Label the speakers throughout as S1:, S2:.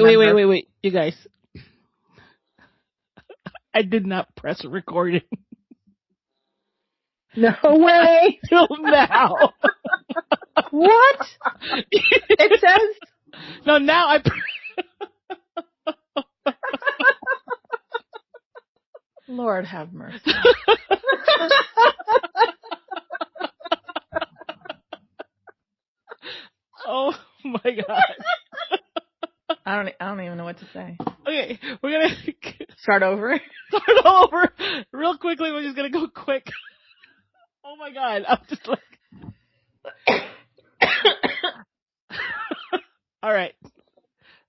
S1: remember.
S2: Wait. You guys, I did not press recording
S1: No way.
S2: till now.
S1: What? It says.
S2: No, now I.
S3: Lord have mercy.
S2: Oh my god.
S3: I don't even know what to say.
S2: Okay, we're gonna
S3: Start over.
S2: start all over real quickly. We're just gonna go quick. Oh my god, I'm just like. All right.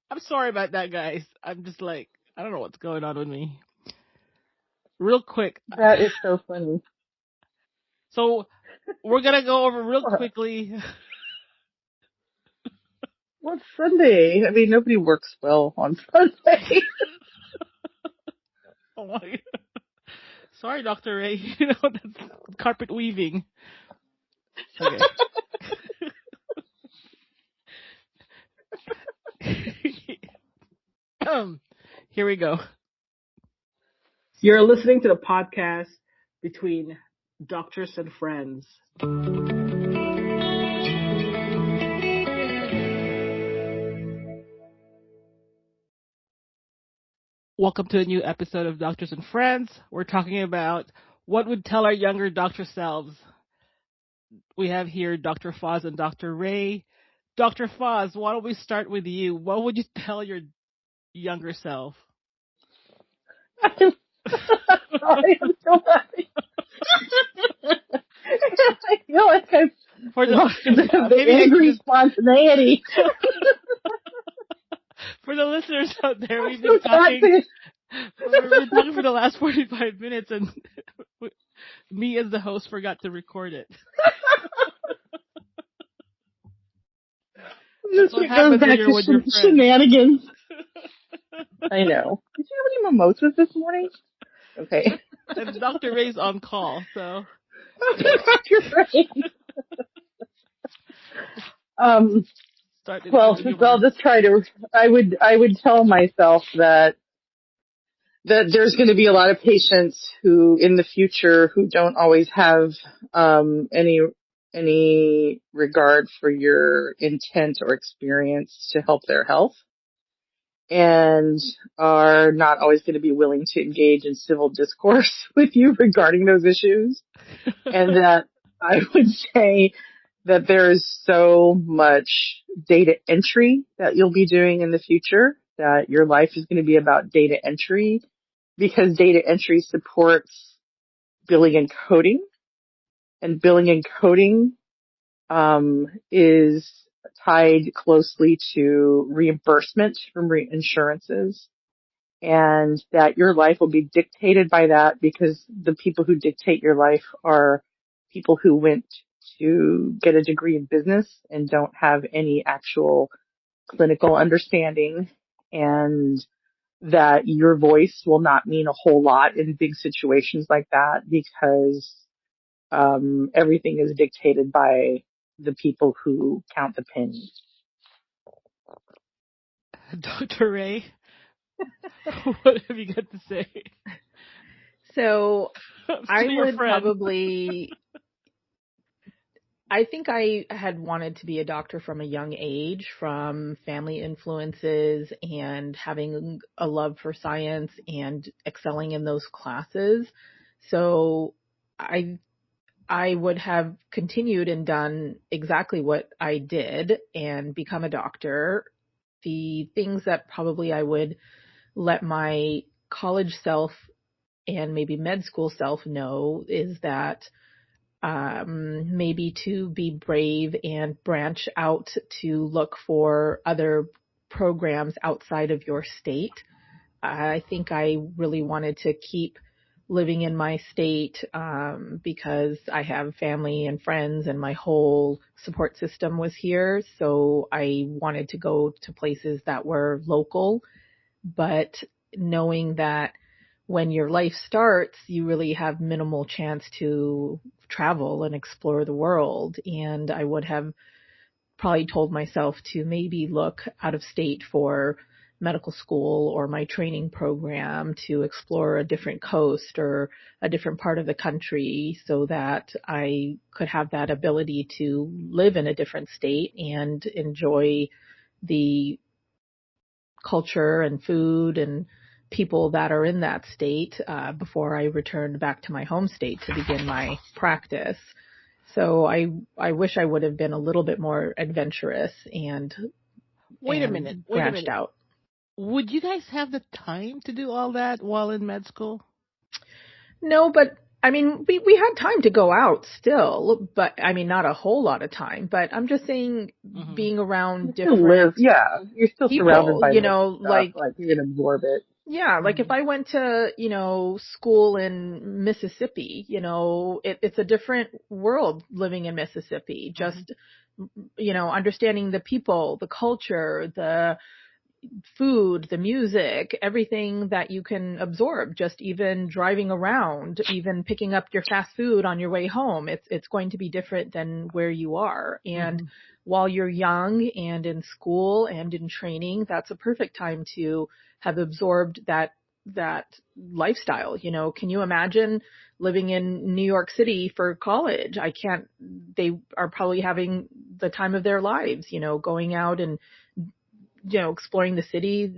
S2: I'm sorry about that, guys. I'm just like, I don't know what's going on with me. Real quick.
S1: That is so funny.
S2: So we're gonna go over real quickly.
S1: What's Sunday? I mean, nobody works well on Sunday.
S2: Oh my god. Sorry, Dr. Ray. You know, that's carpet weaving. Okay. Here we go. You're listening to the podcast between doctors and friends. Welcome to a new episode of Doctors and Friends. We're talking about what would tell our younger doctor selves. We have here Dr. Foz and Dr. Ray. Dr. Foz, why don't we start with you? What would you tell your younger self?
S1: Sorry, I'm so happy. I feel like I've lost a bit of angry spontaneity.
S2: For the listeners out there, we've been talking for the last 45 minutes, and me as the host forgot to record it.
S1: This goes back to shenanigans. I know. Did you have any mimosas this morning? Okay.
S2: And Dr. Ray's on call, so.
S1: Dr. Ray. Well, I'll just try to. I would tell myself that there's going to be a lot of patients who, in the future, who don't always have any regard for your intent or experience to help their health, and are not always going to be willing to engage in civil discourse with you regarding those issues. And that I would say that there is so much data entry that you'll be doing in the future, that your life is going to be about data entry, because data entry supports billing and coding. And billing and coding is tied closely to reimbursement from insurances, and that your life will be dictated by that, because the people who dictate your life are people who went to get a degree in business and don't have any actual clinical understanding, and that your voice will not mean a whole lot in big situations like that, because everything is dictated by the people who count the pennies.
S2: Dr. Ray, what have you got to say?
S3: So I would probably, I think I had wanted to be a doctor from a young age, from family influences and having a love for science and excelling in those classes. So I would have continued and done exactly what I did and become a doctor. The things that probably I would let my college self and maybe med school self know is that maybe to be brave and branch out to look for other programs outside of your state. I think I really wanted to keep living in my state because I have family and friends and my whole support system was here. So I wanted to go to places that were local, but knowing that when your life starts, you really have minimal chance to travel and explore the world. And I would have probably told myself to maybe look out of state for medical school or my training program to explore a different coast or a different part of the country so that I could have that ability to live in a different state and enjoy the culture and food and people that are in that state before I returned back to my home state to begin my practice. So I wish I would have been a little bit more adventurous and
S2: Wait a minute.
S3: branched out.
S2: Would you guys have the time to do all that while in med school?
S3: No, but I mean, we had time to go out still, but I mean, not a whole lot of time, but I'm just saying being around different
S1: you're still
S3: people,
S1: surrounded by
S3: stuff,
S1: like you can absorb it.
S3: Yeah, like if I went to, school in Mississippi, it's a different world living in Mississippi. Just, understanding the people, the culture, the food, the music, everything that you can absorb, just even driving around, even picking up your fast food on your way home. It's going to be different than where you are. And while you're young and in school and in training, that's a perfect time to have absorbed that lifestyle. Can you imagine living in New York City for college? They are probably having the time of their lives, going out and exploring the city,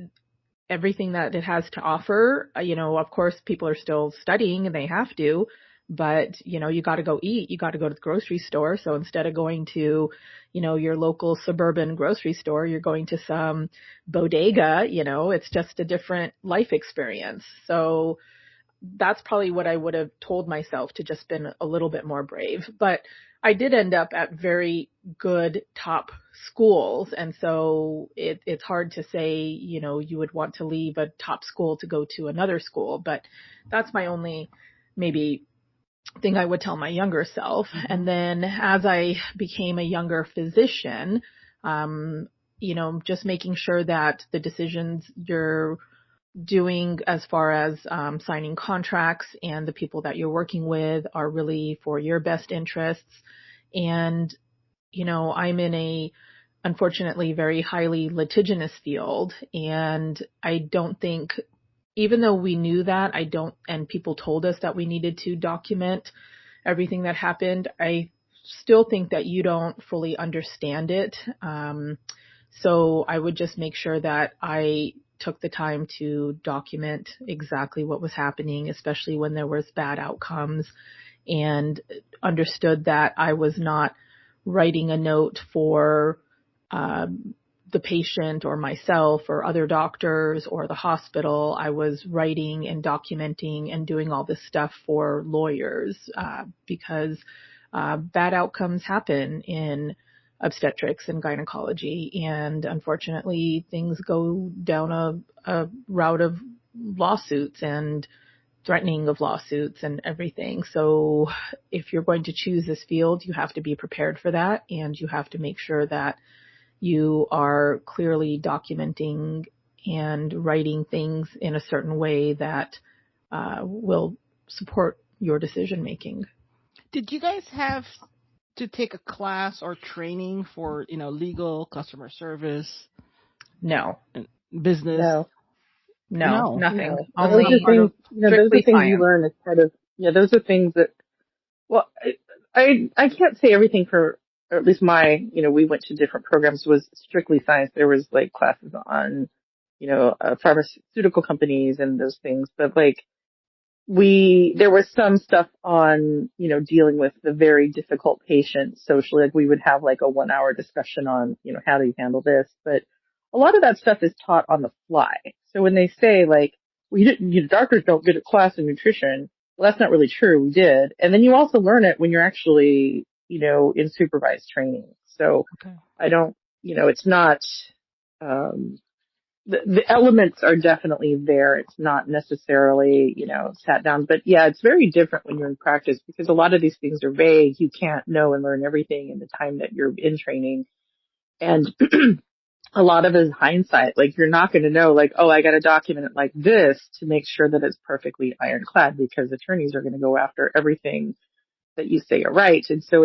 S3: everything that it has to offer. Of course, people are still studying and they have to, but, you got to go eat. You got to go to the grocery store. So instead of going to, your local suburban grocery store, you're going to some bodega, it's just a different life experience. So that's probably what I would have told myself, to just been a little bit more brave. But I did end up at very good top schools. And so it's hard to say, you would want to leave a top school to go to another school. But that's my only maybe thing I would tell my younger self. And then as I became a younger physician, just making sure that the decisions you're doing as far as signing contracts and the people that you're working with are really for your best interests. And, I'm in a, unfortunately, very highly litigious field. And I don't think, even though we knew that, and people told us that we needed to document everything that happened, I still think that you don't fully understand it. So I would just make sure that I took the time to document exactly what was happening, especially when there was bad outcomes, and understood that I was not writing a note for the patient or myself or other doctors or the hospital. I was writing and documenting and doing all this stuff for lawyers because bad outcomes happen in obstetrics and gynecology. And unfortunately, things go down a route of lawsuits and threatening of lawsuits and everything. So if you're going to choose this field, you have to be prepared for that. And you have to make sure that you are clearly documenting and writing things in a certain way that will support your decision making.
S2: Did you guys have to take a class or training for, legal, customer service?
S3: No.
S2: Business?
S3: No, nothing.
S1: No.
S3: Only
S1: Those are things, those are things
S3: science.
S1: you learn as part of, those are things that, well, I can't say everything for, or at least we went to different programs was strictly science. There was like classes on, pharmaceutical companies and those things, but like, there was some stuff on, dealing with the very difficult patients socially. Like we would have like a 1 hour discussion on, how do you handle this? But a lot of that stuff is taught on the fly. So when they say like, doctors don't get a class in nutrition, well, that's not really true. We did. And then you also learn it when you're actually, in supervised training. So I don't, it's not, the elements are definitely there. It's not necessarily, sat down, but yeah, it's very different when you're in practice because a lot of these things are vague. You can't know and learn everything in the time that you're in training. And a lot of it is hindsight. Like you're not going to know like, oh, I got to document it like this to make sure that it's perfectly ironclad because attorneys are going to go after everything that you say are right. And so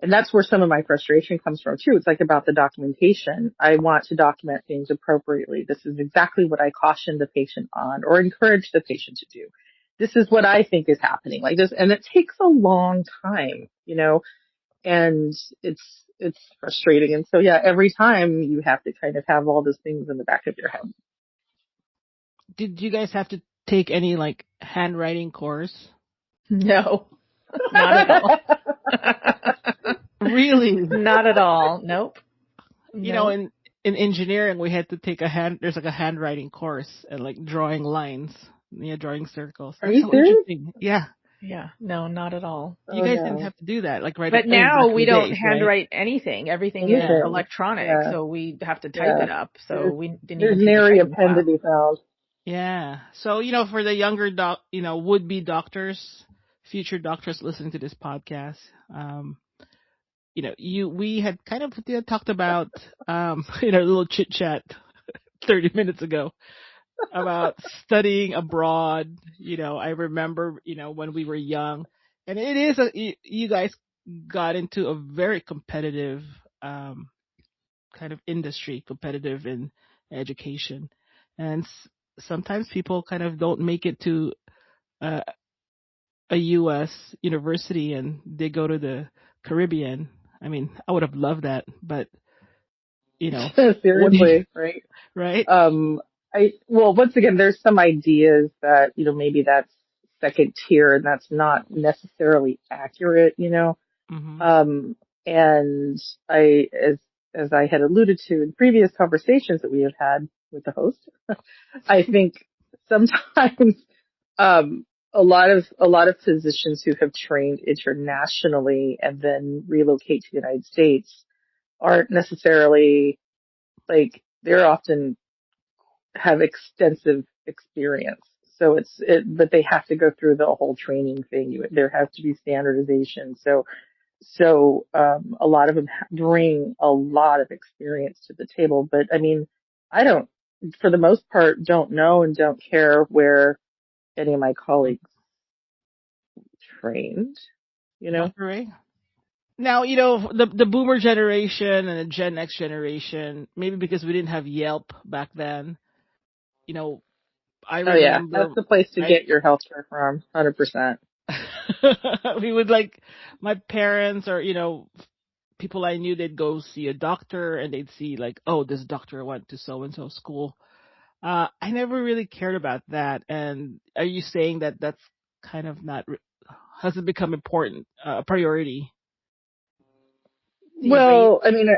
S1: And that's where some of my frustration comes from too. It's like about the documentation. I want to document things appropriately. This is exactly what I caution the patient on or encourage the patient to do. This is what I think is happening like this. And it takes a long time, and it's frustrating. And so, yeah, every time you have to kind of have all those things in the back of your head.
S2: Did you guys have to take any like handwriting course?
S3: No, not at all.
S2: Really?
S3: Not at all. Nope.
S2: In engineering, we had to take there's like a handwriting course and like drawing lines, drawing circles.
S1: Are
S2: That's
S1: you
S2: so
S1: serious?
S2: interesting. Yeah.
S3: Yeah, no, not at all.
S2: You guys didn't have to do that, like right?
S3: But now we don't handwrite anything. Everything is
S1: Anything.
S3: electronic,
S1: Yeah.
S3: so we have to type it up. So we didn't
S1: There's
S3: even
S1: nary a pen to be found.
S2: Yeah. So, for the younger would-be doctors, future doctors listening to this podcast, we had kind of talked about, a little chit chat 30 minutes ago about studying abroad. I remember, when we were young, and it is you guys got into a very competitive, kind of industry, competitive in education. And sometimes people kind of don't make it to uh, a U.S. university and they go to the Caribbean. I mean, I would have loved that, but
S1: seriously, right?
S2: Right?
S1: Once again, there's some ideas that maybe that's second tier, and that's not necessarily accurate.
S2: Mm-hmm.
S1: And as I had alluded to in previous conversations that we have had with the host, I think sometimes a lot of physicians who have trained internationally and then relocate to the United States aren't necessarily like they're often have extensive experience. So but they have to go through the whole training thing. There has to be standardization. So a lot of them bring a lot of experience to the table. But I mean, I don't, for the most part, don't know and don't care where any of my colleagues trained,
S2: Dr. Ray? Now, the boomer generation and the Gen X generation, maybe because we didn't have Yelp back then, I
S1: Oh yeah,
S2: remember,
S1: that's the place to
S2: right?
S1: get your healthcare from, 100%.
S2: We would like my parents or, people I knew, they'd go see a doctor and they'd see like, oh, this doctor went to so and so school. I never really cared about that. And are you saying that that's kind of hasn't become important, a priority?
S1: Well, I mean,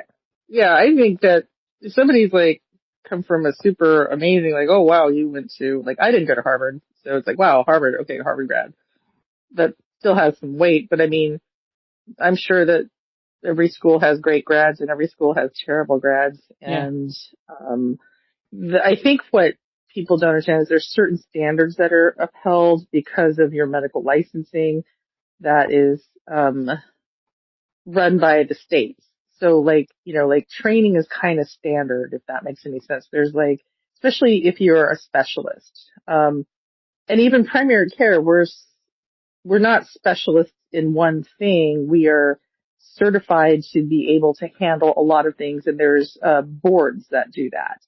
S1: yeah, I think that if somebody's like come from a super amazing, like, oh wow, you went to, like, I didn't go to Harvard. So it's like, wow, Harvard, okay, Harvard grad. That still has some weight, but I mean, I'm sure that every school has great grads and every school has terrible grads.
S2: Yeah.
S1: And, I think what people don't understand is there's certain standards that are upheld because of your medical licensing that is, run by the states. So like, like training is kind of standard, if that makes any sense. There's like, especially if you're a specialist, and even primary care, we're not specialists in one thing. We are certified to be able to handle a lot of things, and there's boards that do that.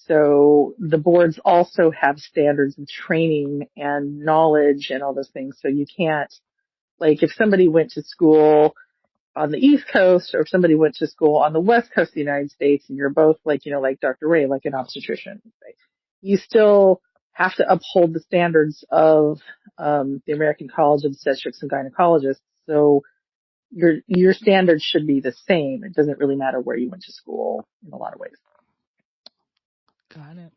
S1: So the boards also have standards of training and knowledge and all those things. So you can't, like, if somebody went to school on the East Coast or if somebody went to school on the West Coast of the United States and you're both like, like Dr. Ray, like an obstetrician, right? You still have to uphold the standards of the American College of Obstetrics and Gynecologists. So your standards should be the same. It doesn't really matter where you went to school in a lot of ways.
S2: Got it.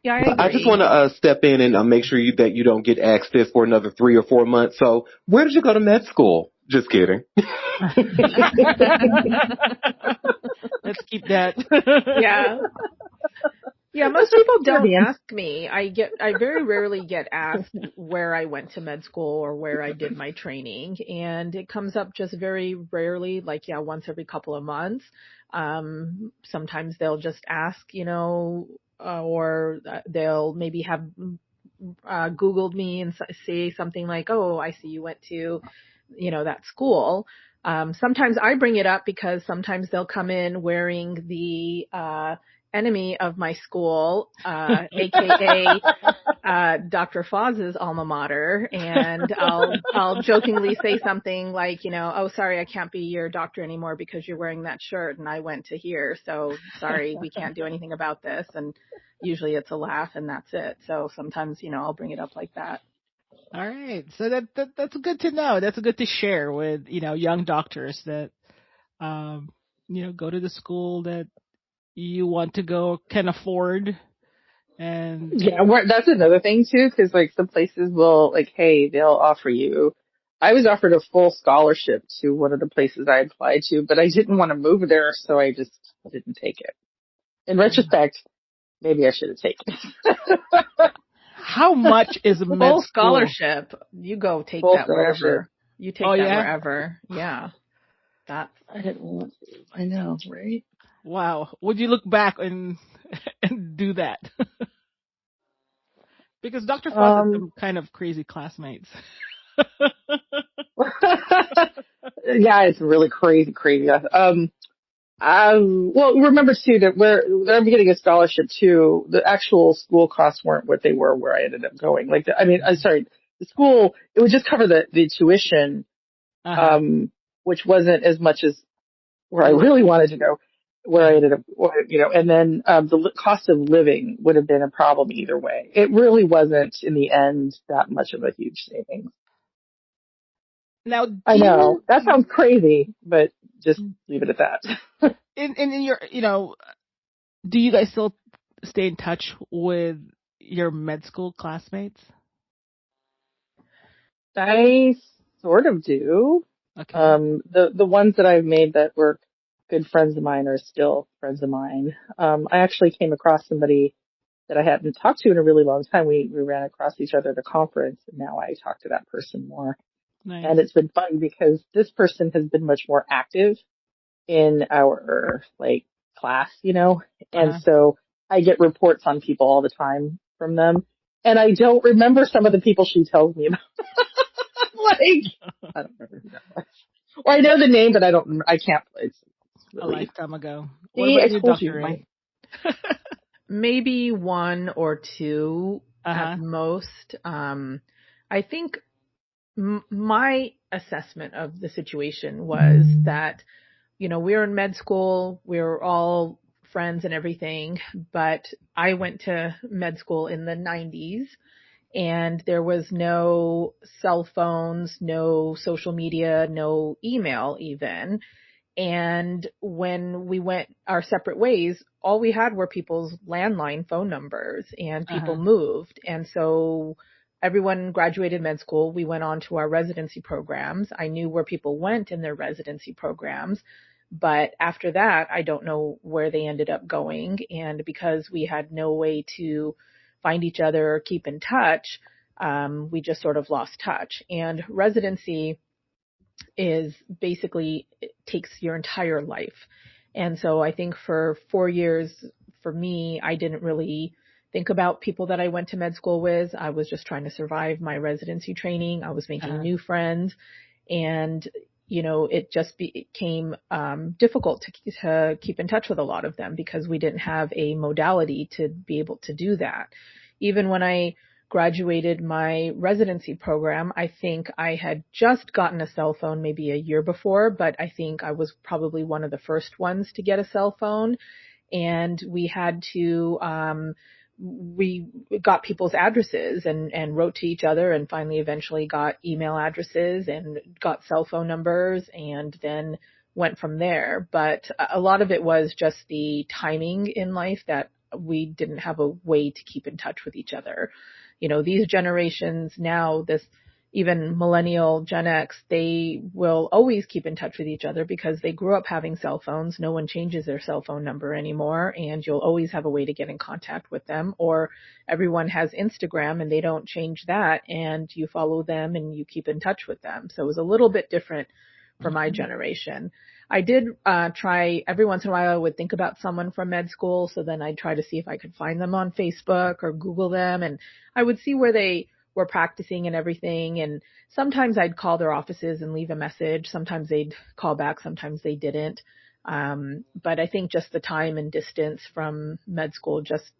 S3: Yeah, I agree.
S4: I just want to step in and make sure that you don't get asked this for another 3 or 4 months. So where did you go to med school? Just kidding.
S2: Let's keep that.
S3: Yeah. Yeah, most people don't ask me. I very rarely get asked where I went to med school or where I did my training, and it comes up just very rarely, like once every couple of months. Sometimes they'll just ask, or they'll maybe have Googled me and say something like, "Oh, I see you went to, that school." Sometimes I bring it up because sometimes they'll come in wearing the enemy of my school, aka Dr. Foz's alma mater, and I'll jokingly say something like, oh, sorry, I can't be your doctor anymore because you're wearing that shirt and I went to here, so sorry, we can't do anything about this. And usually it's a laugh and that's it. So sometimes, I'll bring it up like that.
S2: All right. So that's good to know. That's good to share with, young doctors that, go to the school that you want to go, can afford. And
S1: Yeah, that's another thing too, because like some places will like, hey, they'll offer you. I was offered a full scholarship to one of the places I applied to, but I didn't want to move there, so I just didn't take it. In retrospect, maybe I should have taken it.
S2: how much is a med
S3: Full
S2: school?
S3: scholarship. You go take
S1: Full
S3: that
S1: scholarship.
S3: wherever. You take
S2: Oh,
S3: that
S2: yeah?
S3: wherever. Yeah.
S1: I didn't want to. I know, right?
S2: Wow. Would you look back and and do that? Because Dr. Foz had some kind of crazy classmates.
S1: Yeah, it's really crazy. Well, remember too that I'm getting a scholarship too. The actual school costs weren't what they were where I ended up going. Like, I'm sorry, the school, it would just cover the tuition,
S2: Uh-huh.
S1: which wasn't as much as where I really wanted to go, where I ended up, and then, cost of living would have been a problem either way. It really wasn't in the end that much of a huge savings.
S2: Now,
S1: I know that sounds crazy, but just leave it at that.
S2: in your, do you guys still stay in touch with your med school classmates?
S1: I sort of do.
S2: Okay.
S1: The ones that I've made that were good friends of mine are still friends of mine. I actually came across somebody that I hadn't talked to in a really long time. We ran across each other at a conference, and now I talk to that person more.
S2: Nice.
S1: And it's been fun because this person has been much more active in our like class, and
S2: Uh-huh.
S1: so I get reports on people all the time from them. And I don't remember some of the people she tells me about. Like, I don't remember who that was. Or I know the name, but I can't, it's
S2: A
S1: really,
S2: lifetime ago. What
S1: see, I
S2: about you,
S1: told you,
S2: Dr. Ray?
S3: Maybe one or two
S2: Uh-huh.
S3: at most. I think my assessment of the situation was that, we were in med school, we were all friends and everything, but I went to med school in the 90s and there was no cell phones, no social media, no email even. And when we went our separate ways, all we had were people's landline phone numbers and people
S2: Uh-huh.
S3: moved. And so everyone graduated med school. We went on to our residency programs. I knew where people went in their residency programs. But after that, I don't know where they ended up going. And because we had no way to find each other or keep in touch, we just sort of lost touch. And residency is basically it takes your entire life. And so I think for 4 years, for me, I didn't really think about people that I went to med school with. I was just trying to survive my residency training. I was making
S2: Uh-huh.
S3: new friends and it just became difficult to keep in touch with a lot of them because we didn't have a modality to be able to do that. Even when I graduated my residency program, I think I had just gotten a cell phone maybe a year before, but I think I was probably one of the first ones to get a cell phone. And we had to, we got people's addresses and wrote to each other and finally eventually got email addresses and got cell phone numbers and then went from there. But a lot of it was just the timing in life that we didn't have a way to keep in touch with each other. These generations now, this even millennial Gen X, they will always keep in touch with each other because they grew up having cell phones. No one changes their cell phone number anymore, and you'll always have a way to get in contact with them. Or everyone has Instagram and they don't change that, and you follow them and you keep in touch with them. So it was a little bit different for my
S2: Mhm.
S3: generation. I did try every once in a while. I would think about someone from med school, so then I'd try to see if I could find them on Facebook or Google them, and I would see where they were practicing and everything. And sometimes I'd call their offices and leave a message. Sometimes they'd call back. Sometimes they didn't. But I think just the time and distance from med school just,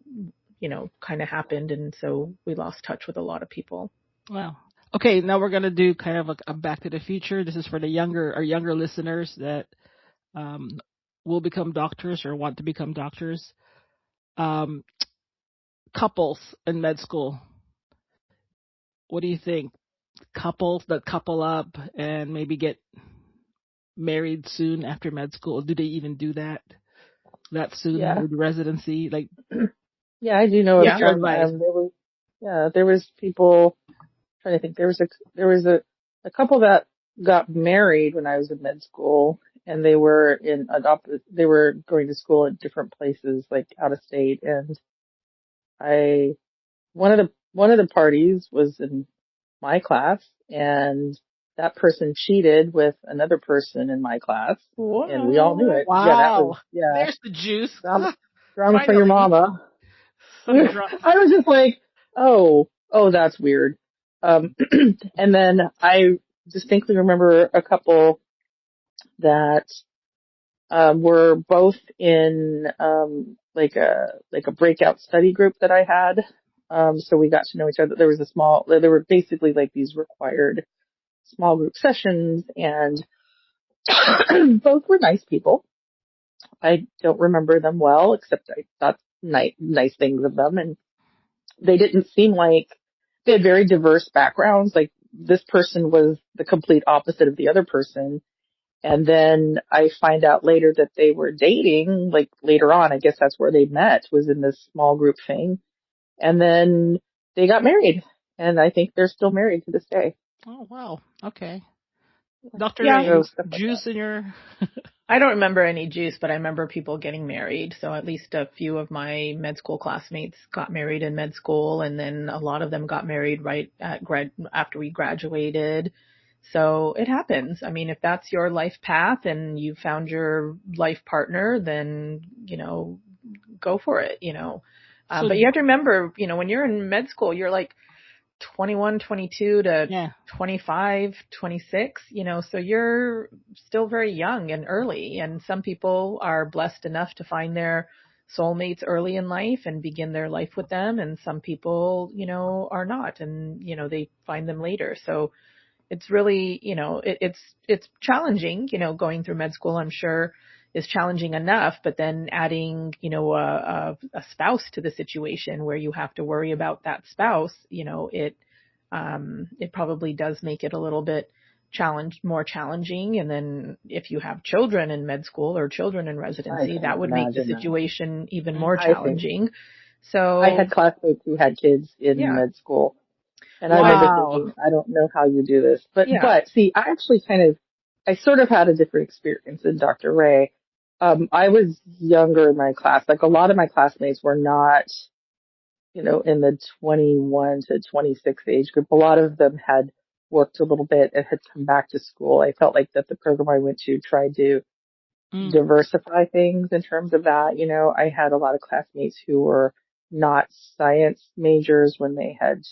S3: kind of happened. And so we lost touch with a lot of people.
S2: Wow. Okay, now we're going to do kind of a Back to the Future. This is for our younger listeners that will become doctors or want to become doctors. Couples in med school. What do you think? Couples that couple up and maybe get married soon after med school. Do they even do that soon
S1: Yeah.
S2: with residency? Like,
S1: Yeah, I do know of
S2: what's your
S1: some.
S2: advice?
S1: There was people. Trying to think. There was a couple that got married when I was in med school, and they were They were going to school at different places, like out of state. And I one of the parties was in my class, and that person cheated with another person in my class, and we all knew
S3: What?
S1: it. Yeah, that was
S2: Wow.
S1: yeah
S2: There's the juice.
S1: drama for your
S2: Finally.
S1: mama.
S2: Some drama.
S1: I was just like, oh, that's weird. And then I distinctly remember a couple that were both in like a breakout study group that I had. So we got to know each other. There were basically like these required small group sessions, and both were nice people. I don't remember them well, except I thought nice things of them, and they didn't seem like they had very diverse backgrounds. Like this person was the complete opposite of the other person. And then I find out later that they were dating, like later on, I guess that's where they met, was in this small group thing. And then they got married. And I think they're still married to this day.
S2: Oh, wow. Okay. Dr.
S3: Yeah.
S2: Ray,
S1: So
S2: any
S1: stuff like that.
S2: juice in your...
S3: I don't remember any juice, but I remember people getting married. So at least a few of my med school classmates got married in med school, and then a lot of them got married right at after we graduated. So it happens. I mean, if that's your life path and you found your life partner, then, go for it,
S2: So,
S3: But you have to remember, when you're in med school, you're like 21, 22 to
S2: yeah.
S3: 25, 26, so you're still very young and early. And some people are blessed enough to find their soulmates early in life and begin their life with them. And some people, are not, and, they find them later. So it's really, it's challenging, going through med school, I'm sure is challenging enough, but then adding, a spouse to the situation where you have to worry about that spouse, it probably does make it a little bit more challenging. And then if you have children in med school or children in residency, that would make the situation even more challenging. So
S1: I had classmates who had kids in med school. And I remember thinking, I don't know how you do this. But see, I sort of had a different experience than Dr. Ray. I was younger in my class. Like a lot of my classmates were not, in the 21 to 26 age group. A lot of them had worked a little bit and had come back to school. I felt like that the program I went to tried to diversify things in terms of that. I had a lot of classmates who were not science majors when they had,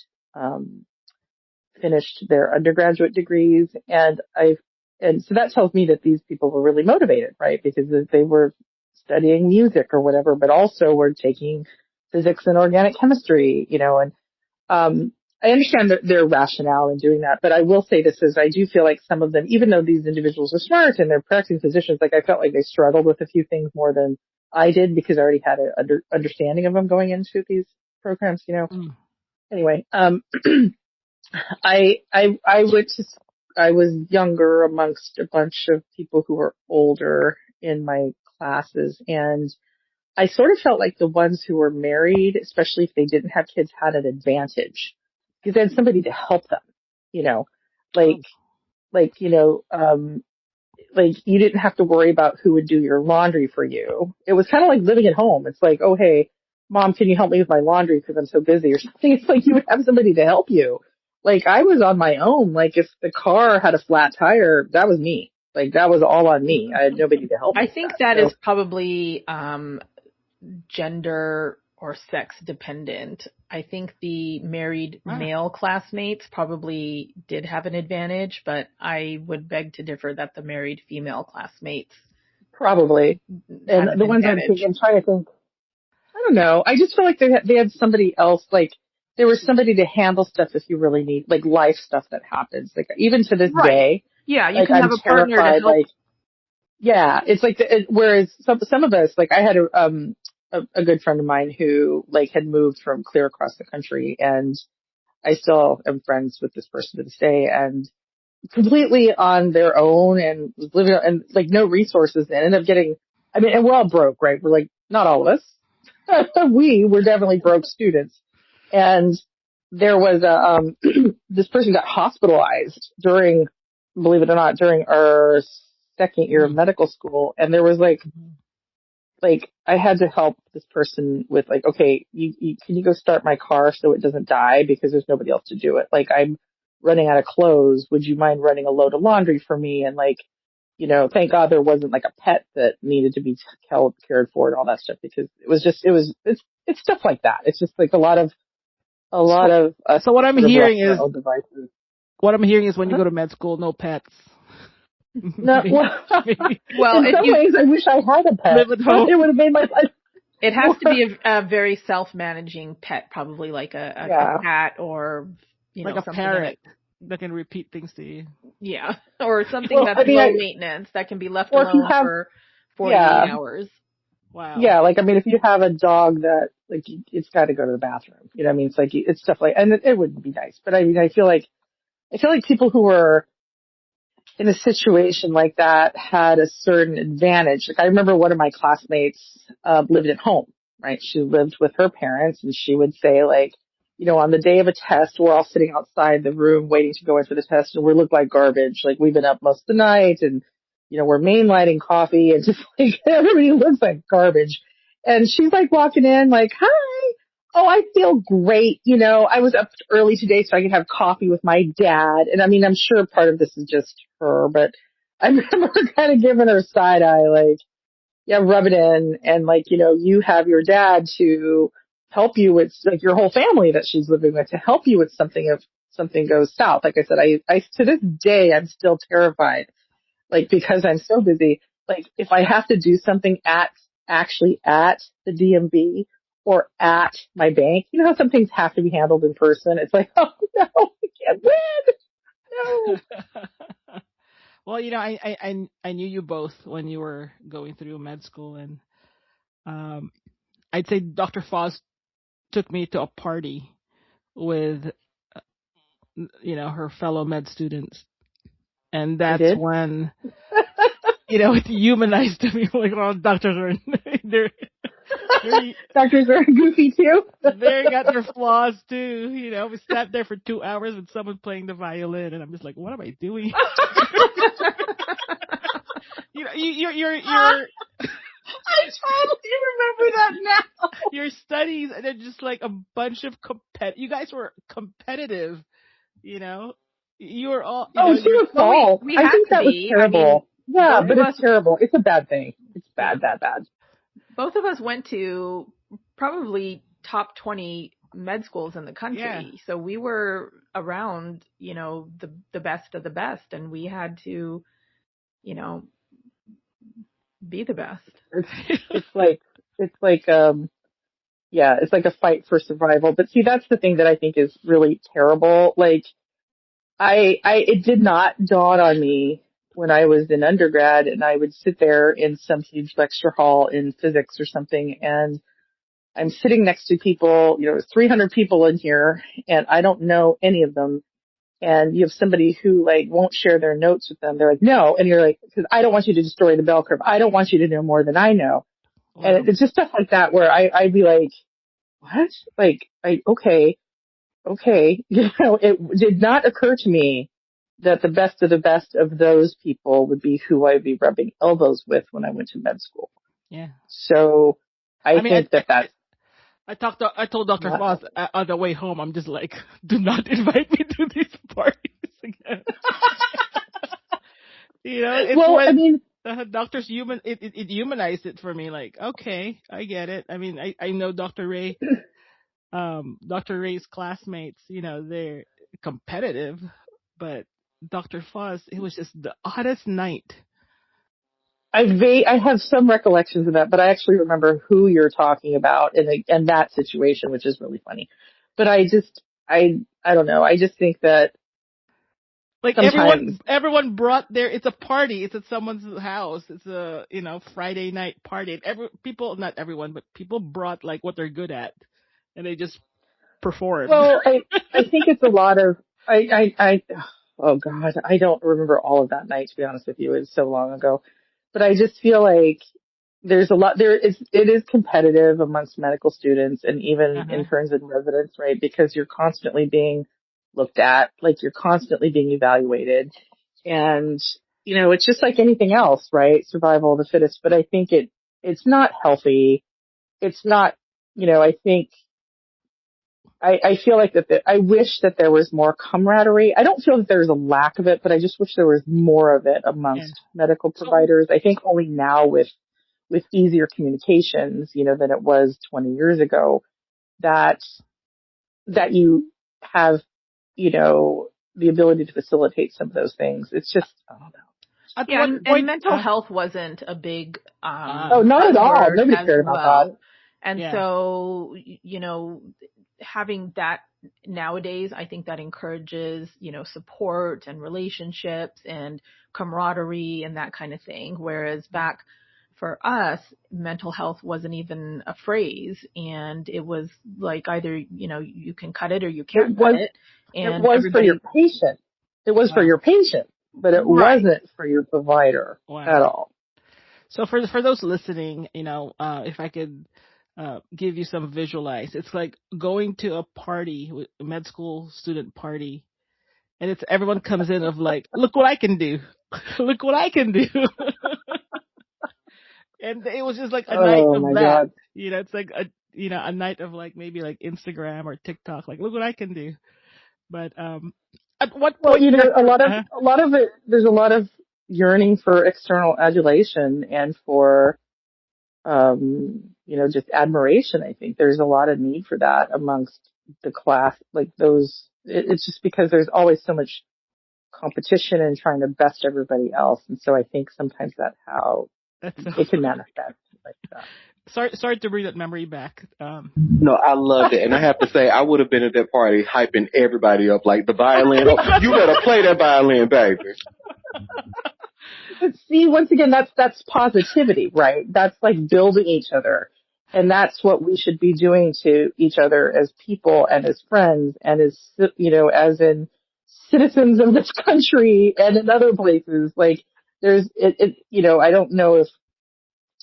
S1: finished their undergraduate degrees, and so that tells me that these people were really motivated, right? Because they were studying music or whatever, but also were taking physics and organic chemistry, and I understand their rationale in doing that, but I will say this is I do feel like some of them, even though these individuals are smart and they're practicing physicians, like I felt like they struggled with a few things more than I did because I already had an understanding of them going into these programs, Anyway, I was younger amongst a bunch of people who were older in my classes, and I sort of felt like the ones who were married, especially if they didn't have kids, had an advantage because they had somebody to help them, like, like, like you didn't have to worry about who would do your laundry for you. It was kind of like living at home. It's like, oh, hey, mom, can you help me with my laundry because I'm so busy or something? It's like you would have somebody to help you. Like I was on my own. Like if the car had a flat tire, that was me. Like that was all on me. I had nobody to help me.
S3: I think that is probably gender or sex dependent. I think the married male classmates probably did have an advantage, but I would beg to differ that the married female classmates
S1: Probably.
S3: had
S1: And
S3: an
S1: the ones
S3: advantage.
S1: I'm trying to think, I don't know. I just feel like they had somebody else, like, there was somebody to handle stuff if you really need, like, life stuff that happens. Like, even to this
S3: Right.
S1: day,
S3: Yeah, you
S1: like,
S3: can
S1: I'm
S3: have a partner to
S1: terrified,
S3: help.
S1: like, yeah, it's like, whereas some of us, like, I had a good friend of mine who, like, had moved from clear across the country, and I still am friends with this person to this day, and completely on their own and was living and like no resources and ended up getting, I mean, and we're all broke, right? We're like, not all of us. We were definitely broke students. And there was this person got hospitalized during, believe it or not, during our second year of medical school. And there was like I had to help this person with like, okay, you can you go start my car so it doesn't die because there's nobody else to do it. Like I'm running out of clothes. Would you mind running a load of laundry for me? And like, thank God there wasn't like a pet that needed to be cared for and all that stuff because it's stuff like that. It's just like a lot of us
S2: So what I'm
S1: sort of left
S2: hearing
S1: to our
S2: is
S1: own devices.
S2: when you
S1: Uh-huh.
S2: go to med school, no pets.
S1: No,
S2: Maybe
S3: Well,
S1: in
S3: if
S1: some
S3: you
S1: ways I wish I had a pet.
S2: live at home.
S1: It would have made my life
S3: it has
S1: more,
S3: to be a very self-managing pet, probably like a
S1: yeah.
S3: cat or
S2: Like a
S3: something
S2: parrot that can repeat things to you.
S3: or something
S1: Well,
S3: that's
S1: I mean,
S3: low maintenance that can be left
S1: or if you
S3: alone
S1: have,
S3: for 48
S1: yeah,
S3: hours.
S2: Wow.
S1: yeah, like, I mean, if you have a dog that, like, it's got to go to the bathroom, you know what I mean? It's like, it's stuff like, and it wouldn't be nice, but I mean, I feel like people who were in a situation like that had a certain advantage. Like, I remember one of my classmates, lived at home, right? She lived with her parents and she would say like, on the day of a test, we're all sitting outside the room waiting to go in for the test and we look like garbage. Like we've been up most of the night and, we're mainlighting coffee and just like everybody looks like garbage. And she's like walking in like, hi. Oh, I feel great. I was up early today so I could have coffee with my dad. And I mean, I'm sure part of this is just her, but I remember kind of giving her side eye, like, yeah, rub it in. And like, you have your dad to help you with like your whole family that she's living with to help you with something if something goes south. Like I said, I to this day, I'm still terrified, like, because I'm so busy. Like if I have to do something actually at the DMV or at my bank, how some things have to be handled in person. It's like, oh no, I can't win. No.
S2: Well, I knew you both when you were going through med school, and I'd say Dr. Foss took me to a party with her fellow med students, and
S1: I
S2: that's
S1: did.
S2: when it humanized me. Like all doctors are they're they're
S1: Doctors are goofy too.
S2: they got their flaws too. We sat there for 2 hours with someone playing the violin, and I'm just like, what am I doing? You're
S1: I totally remember that now.
S2: your studies, and they're just like a bunch of you guys were competitive, you know. You were all,
S1: Oh, to a fault.
S3: We
S1: I
S3: had
S1: think
S3: to
S1: that was
S3: be. I mean,
S1: terrible. Yeah,
S3: both
S1: but
S3: of
S1: it's
S3: us,
S1: terrible. It's a bad thing. It's
S3: yeah,
S1: bad, bad, bad.
S3: both of us went to probably top 20 med schools in the
S2: yeah,
S3: country. So we were around, the best of the best, and we had to, you know, be the best.
S1: It's it's like yeah, it's like a fight for survival. But see, that's the thing that I think is really terrible. Like it did not dawn on me when I was in undergrad and I would sit there in some huge lecture hall in physics or something and I'm sitting next to people, there's 300 people in here and I don't know any of them. And you have somebody who like won't share their notes with them. They're like, no. And you're like, cause I don't want you to destroy the bell curve. I don't want you to know more than I know.
S2: wow.
S1: And it's just stuff like that where I'd be like, what? Like, okay. It did not occur to me that the best of those people would be who I'd be rubbing elbows with when I went to med school.
S2: Yeah.
S1: So I
S2: I mean,
S1: think that's
S2: I told Dr.
S1: not
S2: Foss
S1: healthy.
S2: on the way home, I'm just like, do not invite me to these parties again. It's
S1: Well, I
S2: when
S1: mean,
S2: Doctors it humanized it for me. Like, okay, I get it. I mean, I know Dr. Ray, Dr. Ray's classmates, they're competitive, but Dr. Foz, it was just the oddest night.
S1: I have some recollections of that, but I actually remember who you're talking about and that situation, which is really funny. But I don't know. I just think that
S2: Like
S1: sometimes,
S2: everyone brought it's a party. It's at someone's house. It's a, Friday night party. And people, not everyone, but people brought like what they're good at and they just performed.
S1: well, I think it's a lot of, oh God, I don't remember all of that night, to be honest with you. It's so long ago. But I just feel like there's a lot it is competitive amongst medical students and even
S2: Uh-huh.
S1: interns and residents, right? Because you're constantly being looked at, like you're constantly being evaluated. And, it's just like anything else, right? Survival of the fittest. But I think it's not healthy. It's not, I think I feel like I wish that there was more camaraderie. I don't feel that there's a lack of it, but I just wish there was more of it
S2: Yeah.
S1: amongst medical
S2: So
S1: providers. I think only now with easier communications, than it was 20 years ago, that you have, the ability to facilitate some of those things. It's just, I don't know.
S2: at
S3: Yeah,
S2: what
S3: and
S2: point?
S3: mental health wasn't a big
S1: Oh, not at all.
S3: buzzword
S1: Nobody's
S3: as
S1: cared about that.
S3: well. And
S2: Yeah,
S3: so, having that nowadays, I think that encourages, support and relationships and camaraderie and that kind of thing. Whereas back for us, mental health wasn't even a phrase, and it was like either, you can cut it or you
S1: It
S3: can't cut
S1: was,
S3: it.
S1: it
S3: And
S1: was for your
S3: everybody,
S1: patient. It was for
S2: wow,
S1: your patient, but it
S3: right.
S1: wasn't for your provider
S2: wow.
S1: at all.
S2: So for those listening, if I could give you some visualize, it's like going to a party, a med school student party, and it's everyone comes in of like, look what I can do, look what I can do, and it was just like a night
S1: Oh
S2: of
S1: my
S2: that.
S1: God.
S2: It's like a night of like maybe like Instagram or TikTok, like look what I can do. But at what
S1: Well,
S2: point,
S1: a
S2: Doctor?
S1: lot of it, there's a lot of yearning for external adulation and for, just admiration. I think there's a lot of need for that amongst the class, like those, it's just because there's always so much competition and trying to best everybody else. And so I think sometimes that's how
S2: That's so
S1: it can
S2: funny.
S1: manifest like that.
S2: Sorry to bring that memory back.
S4: No, I loved it. And I have to say, I would have been at that party hyping everybody up like the violin. Oh, you better play that violin, baby.
S1: But see, once again, that's positivity, right? That's like building each other. And that's what we should be doing to each other as people and as friends and as in citizens of this country and in other places. Like I don't know if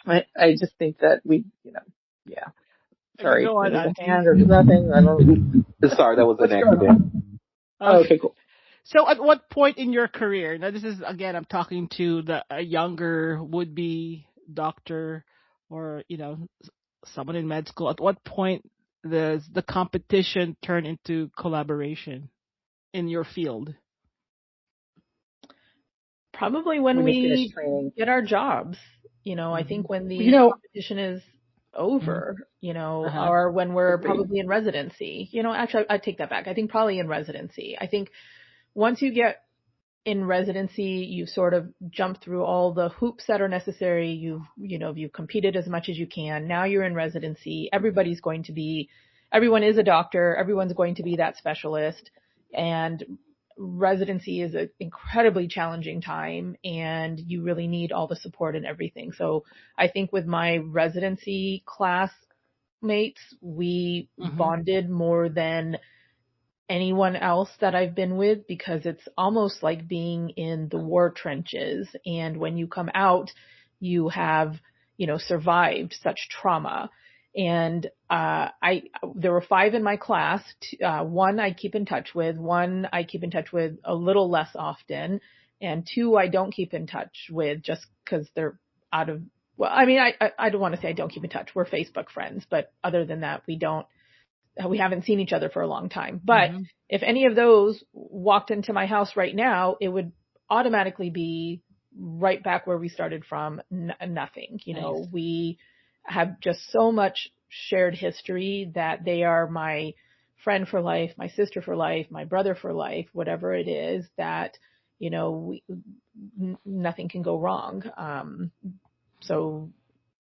S1: I just think that yeah. Sorry,
S2: Go on,
S1: there was a
S2: Auntie.
S1: hand or nothing. I don't
S4: Sorry, that was an
S1: what's going
S4: accident.
S1: on. Oh,
S2: Okay.
S1: okay, cool.
S2: So, at what point in your career? Now, this is again, I'm talking to a younger would-be doctor, or someone in med school. At what point does the competition turn into collaboration in your field?
S3: Probably when
S1: When you finish
S3: we
S1: training.
S3: get our jobs, I
S2: Mm-hmm.
S3: think when
S1: You
S3: the
S1: know,
S3: competition is over,
S2: Uh-huh.
S3: or when we're
S1: agree.
S3: probably in residency, actually, I take that back. I think probably in residency. I think once you get in residency, you've sort of jumped through all the hoops that are necessary. You've competed as much as you can. Now you're in residency. Everyone is a doctor. Everyone's going to be that specialist. And residency is an incredibly challenging time, and you really need all the support and everything. So I think with my residency classmates, we
S2: Mm-hmm.
S3: bonded more than anyone else that I've been with, because it's almost like being in the war trenches. And when you come out, you have, survived such trauma. And there were 5 in my class. One I keep in touch with, one I keep in touch with a little less often, and 2 I don't keep in touch with just because they're out of, well, I mean, I don't want to say I don't keep in touch. We're Facebook friends, but other than that, we haven't seen each other for a long time. But if any of those walked into my house right now, it would automatically be right back where we started from, nothing. You know,
S2: Nice.
S3: we have just so much shared history that they are my friend for life, my sister for life, my brother for life, whatever it is that, you know, nothing can go wrong. So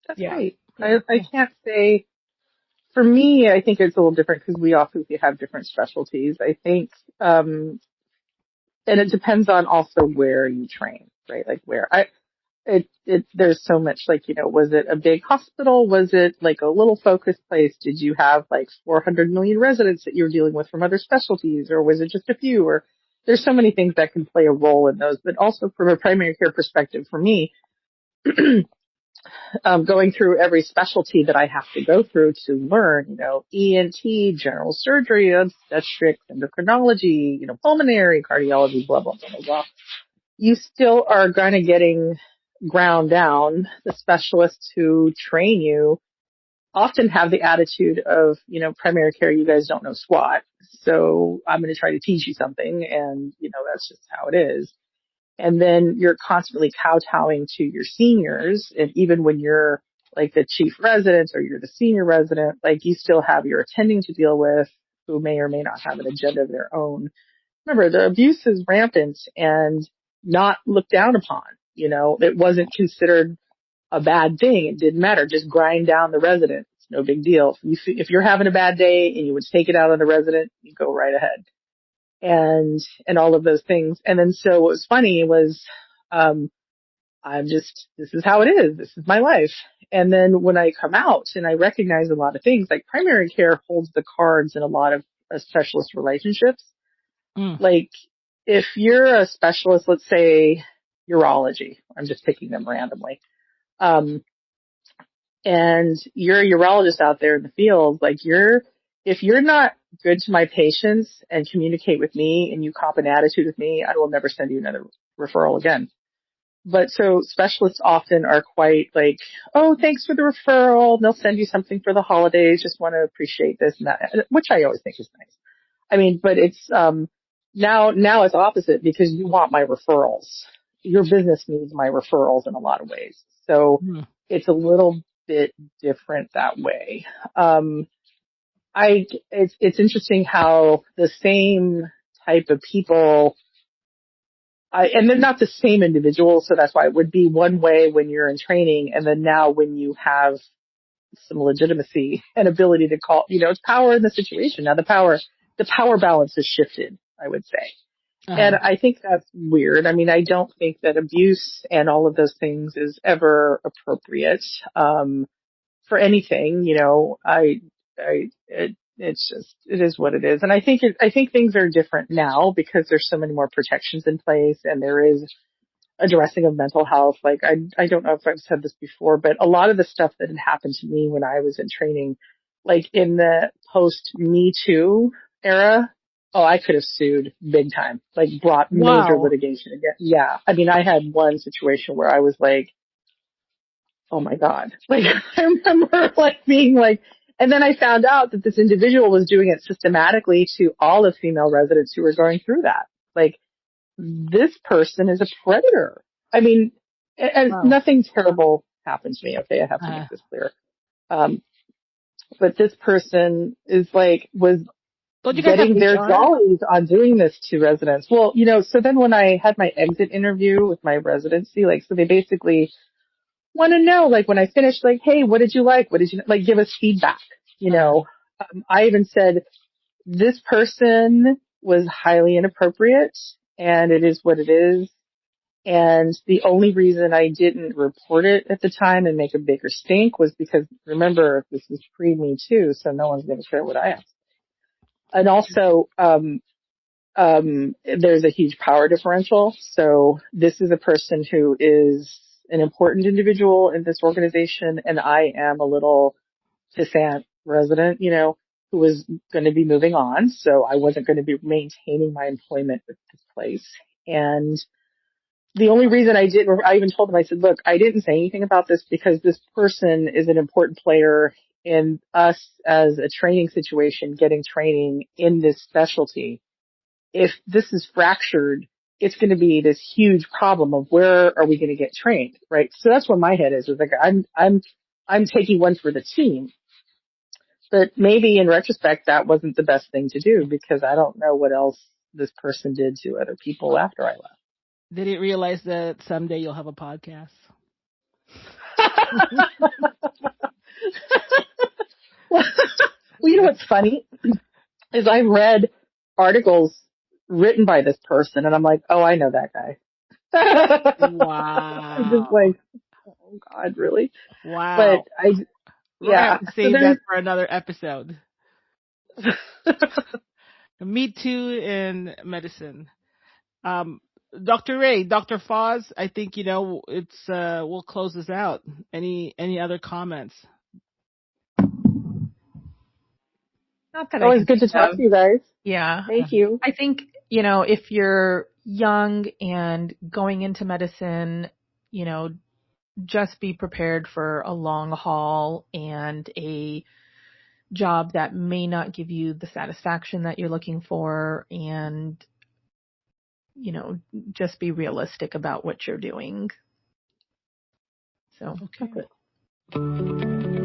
S1: That's
S3: yeah,
S1: great.
S3: yeah,
S1: I can't say, for me, I think it's a little different because we obviously have different specialties. I think, and it depends on also where you train, right? Like where there's so much, like, you know, was it a big hospital? Was it like a little focused place? Did you have like 400 million residents that you were dealing with from other specialties, or was it just a few? Or there's so many things that can play a role in those. But also from a primary care perspective, for me, going through every specialty that I have to go through to learn, you know, ENT, general surgery, obstetrics, endocrinology, you know, pulmonary, cardiology, blah, blah, blah, blah, blah. You still are kind of getting ground down. The specialists who train you often have the attitude of, you know, primary care, you guys don't know squat. So I'm going to try to teach you something. And, you know, that's just how it is. And then you're constantly kowtowing to your seniors. And even when you're like the chief resident or you're the senior resident, like you still have your attending to deal with who may or may not have an agenda of their own. Remember, the abuse is rampant and not looked down upon. You know, it wasn't considered a bad thing. It didn't matter. Just grind down the resident. It's no big deal. If you're having a bad day and you would take it out on the resident, you go right ahead. And all of those things. And then so what was funny was, this is how it is. This is my life. And then when I come out and I recognize a lot of things, like primary care holds the cards in a lot of specialist relationships.
S2: Mm.
S1: Like if you're a specialist, let's say urology, I'm just picking them randomly. And you're a urologist out there in the field, like if you're not good to my patients and communicate with me and you cop an attitude with me, I will never send you another referral again. But so specialists often are quite like, oh, thanks for the referral. They'll send you something for the holidays. Just want to appreciate this and that, which I always think is nice. I mean, but it's, now it's opposite because you want my referrals. Your business needs my referrals in a lot of ways. So
S2: Mm.
S1: it's a little bit different that way. It's interesting how the same type of people, and they're not the same individuals, so that's why it would be one way when you're in training, and then now when you have some legitimacy and ability to call, you know, it's power in the situation. Now the power balance has shifted, I would say. And
S2: Uh-huh.
S1: I think that's weird. I mean, I don't think that abuse and all of those things is ever appropriate, for anything, you know. It's just, it is what it is. And I think things are different now because there's so many more protections in place and there is addressing of mental health. Like I don't know if I've said this before, but a lot of the stuff that had happened to me when I was in training, like in the post Me Too era, oh, I could have sued big time, like brought major
S2: Wow.
S1: litigation again. Yeah. I mean, I had one situation where I was like, oh my God. Like I remember like being like, and then I found out that this individual was doing it systematically to all the female residents who were going through that. Like, this person is a predator. I mean, and
S2: Wow.
S1: nothing terrible happened to me. Okay, I have to
S2: Uh-huh.
S1: make this clear. Um, but this person was
S2: Don't you guys have
S1: getting their
S2: HR?
S1: jollies on doing this to residents. Well, you know, so then when I had my exit interview with my residency, like, so they basically want to know, like, when I finished, like, hey, what did you like? What did you like? Give us feedback. You
S2: Uh-huh.
S1: know, I even said this person was highly inappropriate, and it is what it is. And the only reason I didn't report it at the time and make a bigger stink was because, remember, this is pre-Me Too, so no one's going to care what I have. And also, there's a huge power differential. So this is a person who is an important individual in this organization, and I am a little pissant resident, you know, who was going to be moving on. So I wasn't going to be maintaining my employment with this place. And the only reason I even told them, I said, look, I didn't say anything about this because this person is an important player in us as a training situation, getting training in this specialty. If this is fractured, it's going to be this huge problem of where are we going to get trained, right? So that's where my head is like, I'm taking one for the team, but maybe in retrospect, that wasn't the best thing to do because I don't know what else this person did to other people after I left.
S2: Did you realize that someday you'll have a podcast?
S1: Well, you know what's funny is I read articles written by this person and I'm like, oh, I know that guy. I'm just
S2: Wow.
S1: like, oh God, really?
S2: Wow.
S1: But
S2: We're gonna have
S1: yeah,
S2: to
S1: so
S2: save that for another episode. Me too in medicine. Um, Dr. Ray, Dr. Foz, I think it's we'll close this out. Any other comments?
S3: Not that I
S1: always
S3: can
S1: good
S3: think
S1: to talk
S3: of.
S1: to you guys.
S3: Yeah.
S1: Thank you.
S3: I think, if you're young and going into medicine, you know, just be prepared for a long haul and a job that may not give you the satisfaction that you're looking for, and just be realistic about what you're doing. So
S2: Okay.
S1: That's it.